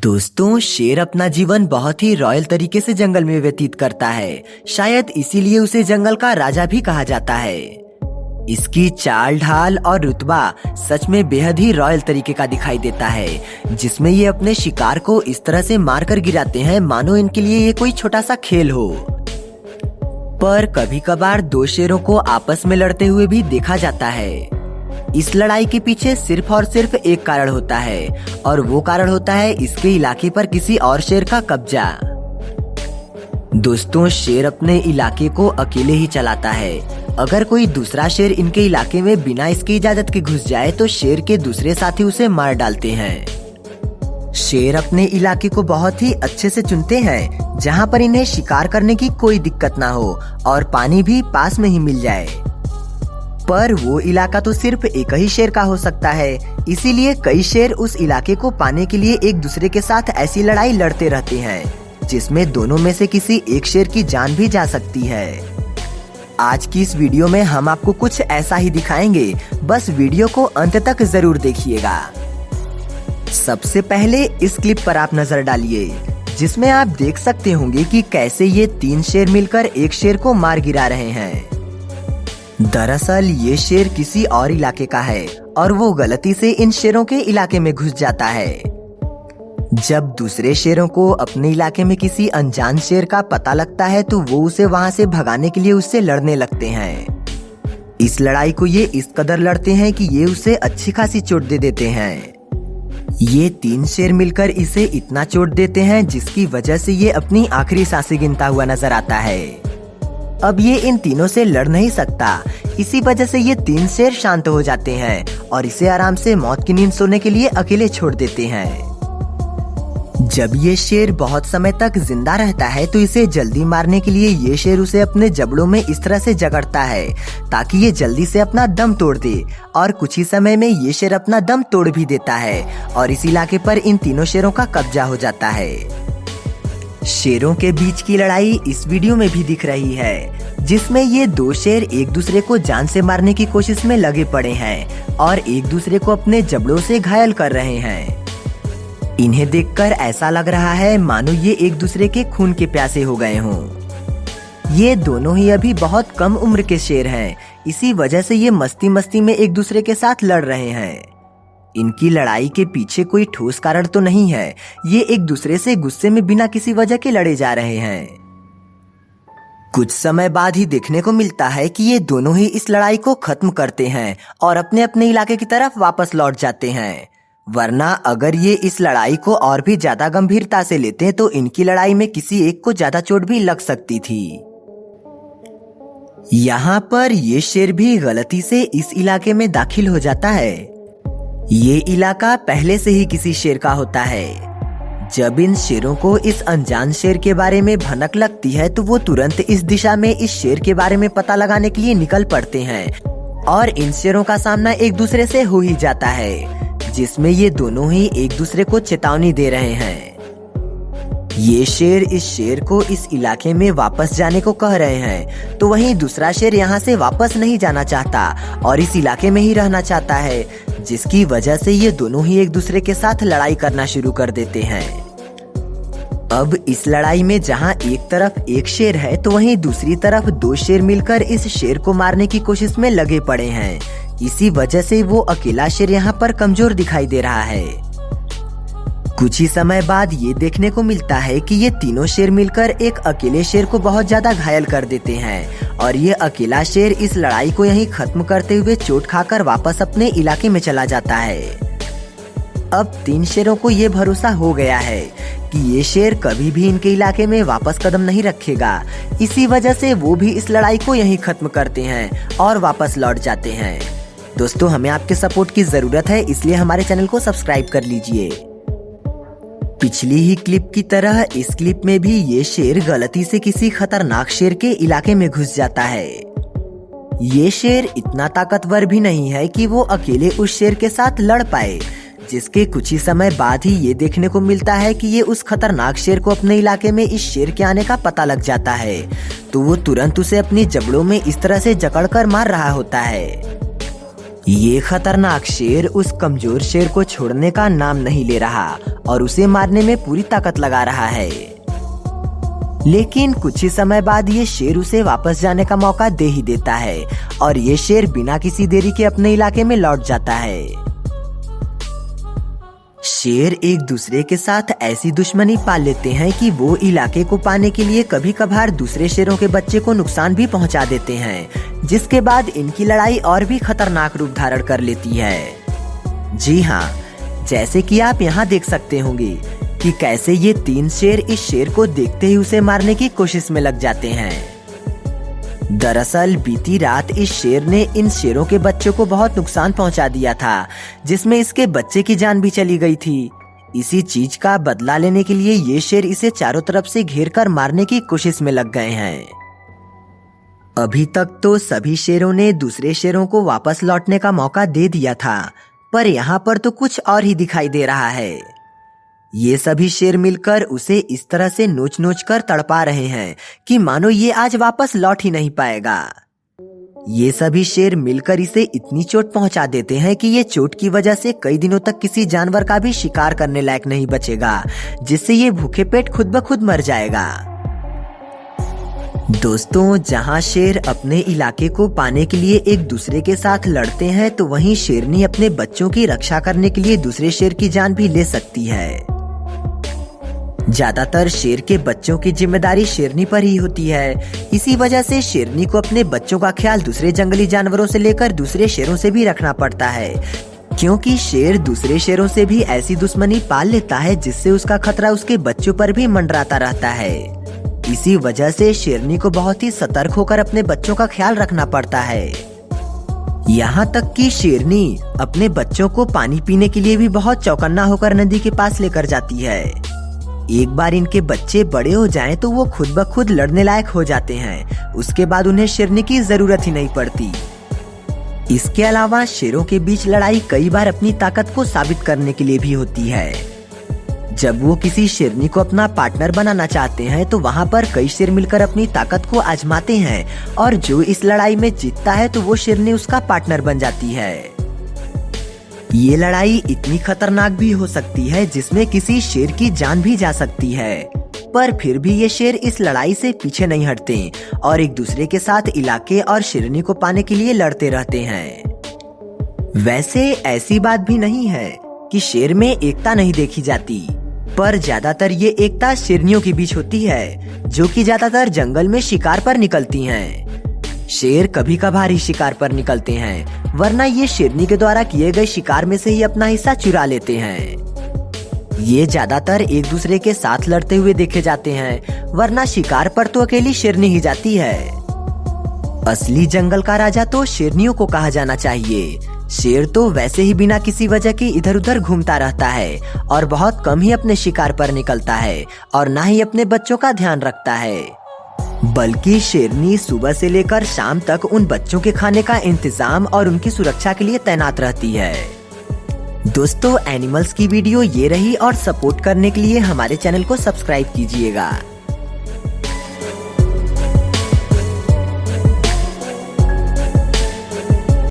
दोस्तों, शेर अपना जीवन बहुत ही रॉयल तरीके से जंगल में व्यतीत करता है। शायद इसीलिए उसे जंगल का राजा भी कहा जाता है। इसकी चाल ढाल और रुतबा सच में बेहद ही रॉयल तरीके का दिखाई देता है, जिसमें ये अपने शिकार को इस तरह से मारकर गिराते हैं मानो इनके लिए ये कोई छोटा सा खेल हो। पर कभी कभार दो शेरों को आपस में लड़ते हुए भी देखा जाता है। इस लड़ाई के पीछे सिर्फ और सिर्फ एक कारण होता है, और वो कारण होता है इसके इलाके पर किसी और शेर का कब्जा। दोस्तों, शेर अपने इलाके को अकेले ही चलाता है। अगर कोई दूसरा शेर इनके इलाके में बिना इसकी इजाजत के घुस जाए तो शेर के दूसरे साथी उसे मार डालते हैं। शेर अपने इलाके को बहुत ही अच्छे से चुनते हैं, जहाँ पर इन्हें शिकार करने की कोई दिक्कत ना हो और पानी भी पास में ही मिल जाए। पर वो इलाका तो सिर्फ एक ही शेर का हो सकता है, इसीलिए कई शेर उस इलाके को पाने के लिए एक दूसरे के साथ ऐसी लड़ाई लड़ते रहते हैं, जिसमें दोनों में से किसी एक शेर की जान भी जा सकती है। आज की इस वीडियो में हम आपको कुछ ऐसा ही दिखाएंगे, बस वीडियो को अंत तक जरूर देखिएगा। सबसे पहले इस क्लिप पर आप नजर डालिए, जिसमें आप देख सकते होंगे कि कैसे ये तीन शेर मिलकर एक शेर को मार गिरा रहे हैं। दरअसल ये शेर किसी और इलाके का है और वो गलती से इन शेरों के इलाके में घुस जाता है। जब दूसरे शेरों को अपने इलाके में किसी अनजान शेर का पता लगता है तो वो उसे वहां से भगाने के लिए उससे लड़ने लगते हैं। इस लड़ाई को ये इस कदर लड़ते हैं कि ये उसे अच्छी खासी चोट दे देते हैं। ये तीन शेर मिलकर इसे इतना चोट देते हैं जिसकी वजह से ये अपनी आखिरी सांसें गिनता हुआ नजर आता है। अब ये इन तीनों से लड़ नहीं सकता, इसी वजह से ये तीन शेर शांत हो जाते हैं और इसे आराम से मौत की नींद सोने के लिए अकेले छोड़ देते हैं। जब ये शेर बहुत समय तक जिंदा रहता है तो इसे जल्दी मारने के लिए ये शेर उसे अपने जबड़ों में इस तरह से जकड़ता है ताकि ये जल्दी से अपना दम तोड़ दे, और कुछ ही समय में ये शेर अपना दम तोड़ भी देता है और इस इलाके पर इन तीनों शेरों का कब्जा हो जाता है। शेरों के बीच की लड़ाई इस वीडियो में भी दिख रही है, जिसमें ये दो शेर एक दूसरे को जान से मारने की कोशिश में लगे पड़े हैं और एक दूसरे को अपने जबड़ों से घायल कर रहे हैं। इन्हें देखकर ऐसा लग रहा है मानो ये एक दूसरे के खून के प्यासे हो गए हों। ये दोनों ही अभी बहुत कम उम्र के शेर हैं, इसी वजह से ये मस्ती मस्ती में एक दूसरे के साथ लड़ रहे हैं। इनकी लड़ाई के पीछे कोई ठोस कारण तो नहीं है, ये एक दूसरे से गुस्से में बिना किसी वजह के लड़े जा रहे हैं। कुछ समय बाद ही देखने को मिलता है कि ये दोनों ही इस लड़ाई को खत्म करते हैं और अपने अपने इलाके की तरफ वापस लौट जाते हैं। वरना अगर ये इस लड़ाई को और भी ज्यादा गंभीरता से लेते तो इनकी लड़ाई में किसी एक को ज्यादा चोट भी लग सकती थी। यहाँ पर ये शेर भी गलती से इस इलाके में दाखिल हो जाता है। ये इलाका पहले से ही किसी शेर का होता है। जब इन शेरों को इस अनजान शेर के बारे में भनक लगती है तो वो तुरंत इस दिशा में इस शेर के बारे में पता लगाने के लिए निकल पड़ते हैं और इन शेरों का सामना एक दूसरे से हो ही जाता है, जिसमें ये दोनों ही एक दूसरे को चेतावनी दे रहे हैं। ये शेर इस शेर को इस इलाके में वापस जाने को कह रहे हैं, तो वहीं दूसरा शेर यहाँ से वापस नहीं जाना चाहता और इस इलाके में ही रहना चाहता है, जिसकी वजह से ये दोनों ही एक दूसरे के साथ लड़ाई करना शुरू कर देते हैं। अब इस लड़ाई में जहाँ एक तरफ एक शेर है तो वहीं दूसरी तरफ दो शेर मिलकर इस शेर को मारने की कोशिश में लगे पड़े हैं। इसी वजह से वो अकेला शेर यहाँ पर कमजोर दिखाई दे रहा है। कुछ ही समय बाद ये देखने को मिलता है कि ये तीनों शेर मिलकर एक अकेले शेर को बहुत ज्यादा घायल कर देते हैं और ये अकेला शेर इस लड़ाई को यहीं खत्म करते हुए चोट खाकर वापस अपने इलाके में चला जाता है। अब तीन शेरों को ये भरोसा हो गया है कि ये शेर कभी भी इनके इलाके में वापस कदम नहीं रखेगा, इसी वजह से वो भी इस लड़ाई को यहीं खत्म करते हैं और वापस लौट जाते हैं। दोस्तों, हमें आपके सपोर्ट की जरूरत है, इसलिए हमारे चैनल को सब्सक्राइब कर लीजिए। पिछली ही क्लिप की तरह इस क्लिप में भी ये शेर गलती से किसी खतरनाक शेर के इलाके में घुस जाता है। ये शेर इतना ताकतवर भी नहीं है कि वो अकेले उस शेर के साथ लड़ पाए, जिसके कुछ ही समय बाद ही ये देखने को मिलता है कि ये उस खतरनाक शेर को अपने इलाके में इस शेर के आने का पता लग जाता है, तो वो तुरंत उसे अपनी जबड़ों में इस तरह से जकड़कर मार रहा होता है। ये खतरनाक शेर उस कमजोर शेर को छोड़ने का नाम नहीं ले रहा और उसे मारने में पूरी ताकत लगा रहा है। लेकिन कुछ ही समय बाद ये शेर उसे वापस जाने का मौका दे ही देता है और ये शेर बिना किसी देरी के अपने इलाके में लौट जाता है। शेर एक दूसरे के साथ ऐसी दुश्मनी पाल लेते हैं कि वो इलाके को पाने के लिए कभी कभार दूसरे शेरों के बच्चे को नुकसान भी पहुंचा देते हैं, जिसके बाद इनकी लड़ाई और भी खतरनाक रूप धारण कर लेती है। जी हाँ, जैसे कि आप यहाँ देख सकते होंगे कि कैसे ये 3 शेर इस शेर को देखते ही उसे मारने की कोशिश में लग जाते हैं। दरअसल बीती रात इस शेर ने इन शेरों के बच्चों को बहुत नुकसान पहुंचा दिया था, जिसमें इसके बच्चे की जान भी चली गई थी। इसी चीज का बदला लेने के लिए ये शेर इसे चारों तरफ से घेर कर मारने की कोशिश में लग गए हैं। अभी तक तो सभी शेरों ने दूसरे शेरों को वापस लौटने का मौका दे दिया था, पर यहाँ पर तो कुछ और ही दिखाई दे रहा है। ये सभी शेर मिलकर उसे इस तरह से नोच नोच कर तड़पा रहे हैं कि मानो ये आज वापस लौट ही नहीं पाएगा। ये सभी शेर मिलकर इसे इतनी चोट पहुंचा देते हैं कि ये चोट की वजह से कई दिनों तक किसी जानवर का भी शिकार करने लायक नहीं बचेगा, जिससे ये भूखे पेट खुद ब खुद मर जाएगा। दोस्तों, जहां शेर अपने इलाके को पाने के लिए एक दूसरे के साथ लड़ते हैं, तो वहीं शेरनी अपने बच्चों की रक्षा करने के लिए दूसरे शेर की जान भी ले सकती है। ज्यादातर शेर के बच्चों की जिम्मेदारी शेरनी पर ही होती है। इसी वजह से शेरनी को अपने बच्चों का ख्याल दूसरे जंगली जानवरों से लेकर दूसरे शेरों से भी रखना पड़ता है, क्योंकि शेर दूसरे शेरों से भी ऐसी दुश्मनी पाल लेता है जिससे उसका खतरा उसके बच्चों पर भी मंडराता रहता है। इसी वजह से शेरनी को बहुत ही सतर्क होकर अपने बच्चों का ख्याल रखना पड़ता है। यहाँ तक कि शेरनी अपने बच्चों को पानी पीने के लिए भी बहुत चौकन्ना होकर नदी के पास लेकर जाती है। एक बार इनके बच्चे बड़े हो जाएं तो वो खुद ब खुद लड़ने लायक हो जाते हैं। उसके बाद उन्हें शेरनी की जरूरत ही नहीं पड़ती। इसके अलावा शेरों के बीच लड़ाई कई बार अपनी ताकत को साबित करने के लिए भी होती है। जब वो किसी शेरनी को अपना पार्टनर बनाना चाहते हैं तो वहाँ पर कई शेर मिलकर अपनी ताकत को आजमाते हैं और जो इस लड़ाई में जीतता है तो वो शेरनी उसका पार्टनर बन जाती है। ये लड़ाई इतनी खतरनाक भी हो सकती है जिसमें किसी शेर की जान भी जा सकती है, पर फिर भी ये शेर इस लड़ाई से पीछे नहीं हटते और एक दूसरे के साथ इलाके और शेरनी को पाने के लिए लड़ते रहते हैं। वैसे ऐसी बात भी नहीं है कि शेर में एकता नहीं देखी जाती, पर ज्यादातर ये एकता शेरनियों के बीच होती है, जो कि ज्यादातर जंगल में शिकार पर निकलती हैं। शेर कभी कभार ही शिकार पर निकलते हैं, वरना ये शेरनी के द्वारा किए गए शिकार में से ही अपना हिस्सा चुरा लेते हैं। ये ज्यादातर एक दूसरे के साथ लड़ते हुए देखे जाते हैं, वरना शिकार पर तो अकेली शेरनी ही जाती है। असली जंगल का राजा तो शेरनियों को कहा जाना चाहिए। शेर तो वैसे ही बिना किसी वजह के इधर उधर घूमता रहता है और बहुत कम ही अपने शिकार पर निकलता है और ना ही अपने बच्चों का ध्यान रखता है, बल्कि शेरनी सुबह से लेकर शाम तक उन बच्चों के खाने का इंतजाम और उनकी सुरक्षा के लिए तैनात रहती है। दोस्तों, एनिमल्स की वीडियो ये रही और सपोर्ट करने के लिए हमारे चैनल को सब्सक्राइब कीजिएगा।